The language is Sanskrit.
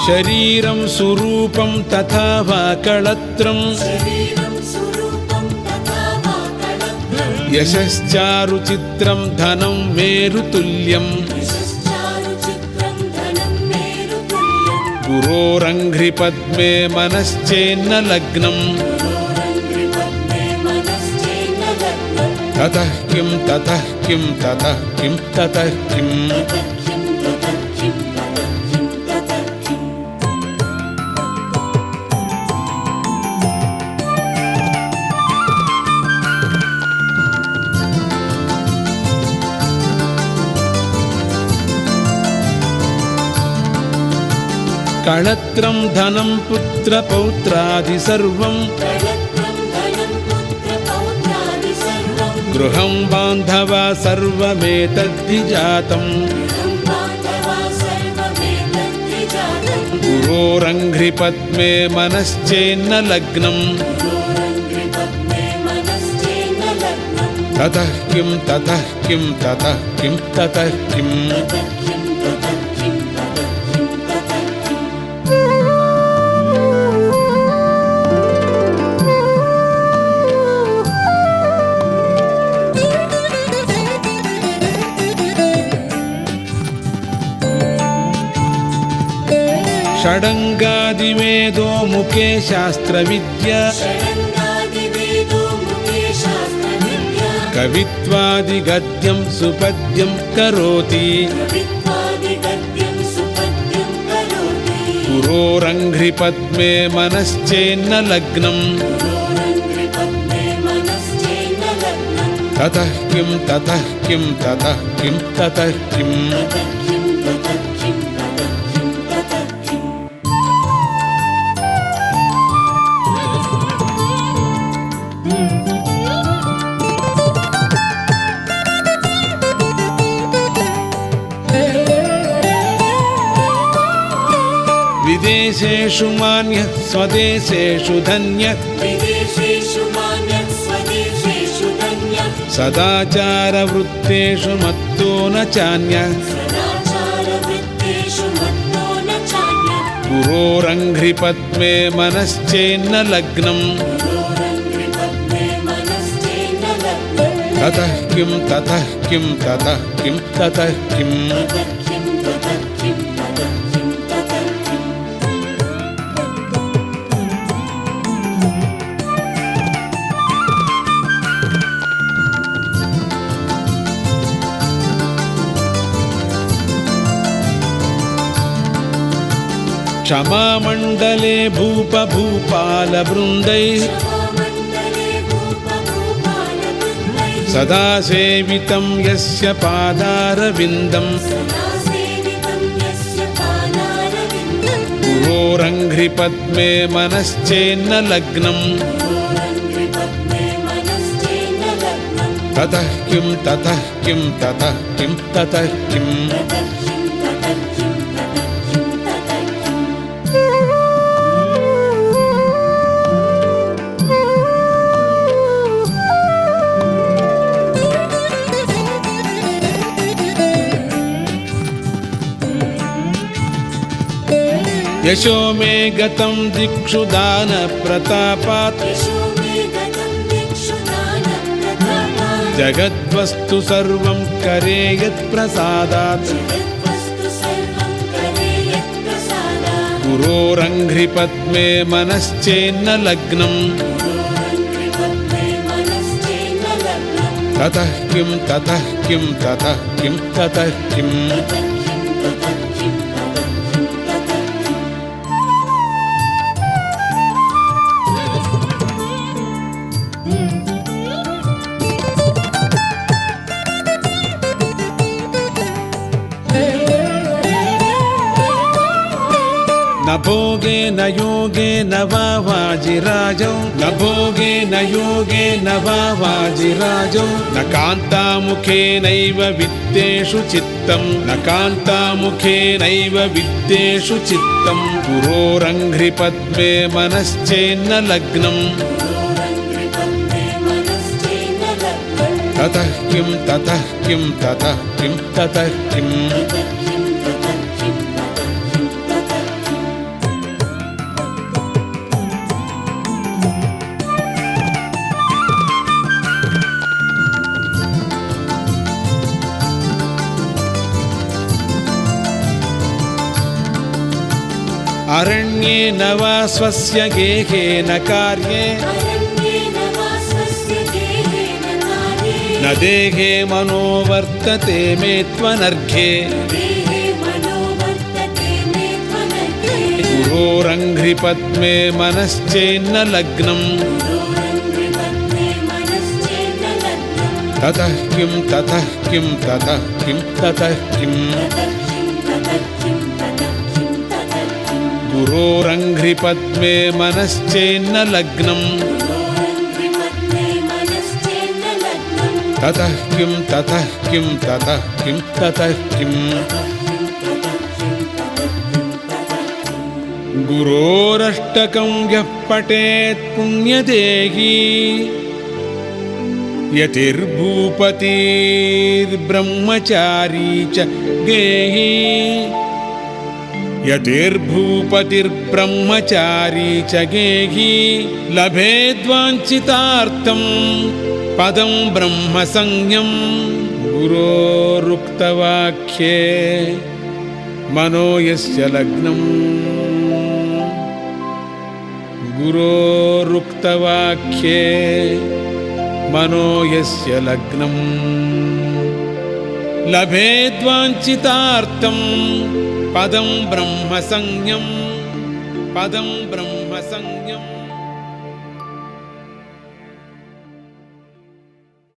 शरीरं सुरूपं तथा वा कळत्रं यशश्चारुचित्रं धनं मेरुतुल्यं गुरोरङ्घ्रिपद्मे मनश्चेन्न लग्नं ततः किं ततः किं ततः किं ततः किम् कळत्रं धनं पुत्रपौत्रादि सर्वं गृहं बान्धवा सर्वमेतद्धि जातं गुरोरङ्घ्रिपद्मे मनश्चेन्न लग्नं ततः किं ततः किं ततः किं ततः किम् षडङ्गादिवेदो मुखे शास्त्रविद्या कवित्वादिगद्यं सुपद्यं करोति गुरोरङ्घ्रिपद्मे मनश्चेन्न लग्नं ततः किं ततः किं ततः किं ततः किम् विदेशेषु मान्यः स्वदेशेषु धन्यः सदाचारवृत्तेषु मत्तो न चान्यः गुरोरङ्घ्रिपद्मे मनश्चेन्न लग्नं ततः किं ततः किं ततः किं ततः किम् क्षमामण्डले भूपभूपालवृन्दैः सदा सेवितं यस्य पादारविन्दं गुरोरङ्घ्रिपद्मे मनश्चेन्न लग्नं ततः किं ततः किं ततः किं ततः किम् यशो मे गतं दिक्षु दानप्रतापात् जगद्वस्तु सर्वं करे यत्प्रसादात् गुरोरङ्घ्रिपद्मे मनश्चेन्न लग्नं ततः किं ततः किं ततः किं ततः किम् न भोगे न योगे न वा वाजिराजौ न भोगे न योगे न वा वाजिराजौ न कान्तामुखेनैव वित्तेषु चित्तं न कान्तामुखेनैव वित्तेषु चित्तं गुरोरङ्घ्रिपद्मे मनश्चेन्न लग्नं ततः किं ततः किं ततः किं ततः किम् अरण्येन वा स्वस्य गेहेन कार्ये न देहे मनो वर्तते मे त्वनर्घे गुरोरङ्घ्रिपद्मे मनश्चेन्न लग्नम् ततः किं ततः किं ततः किं ततः किं गुरोरङ्घ्रिपद्मे मनश्चेन्न लग्नम् ततः किं ततः किं ततः किं ततः किं गुरोरष्टकं यः पठेत् पुण्यदेही यतिर्भूपतिर्ब्रह्मचारी च गेही यतिर्भूपतिर्ब्रह्मचारी च गेही लभेद्वाञ्छितार्थं पदं ब्रह्मसंज्ञं गुरोरुक्तवाक्ये मनो यस्य लग्नम् गुरोरुक्तवाक्ये मनो यस्य लग्नम् लभेद्वाञ्छितार्थं पदं ब्रह्मसंज्ञं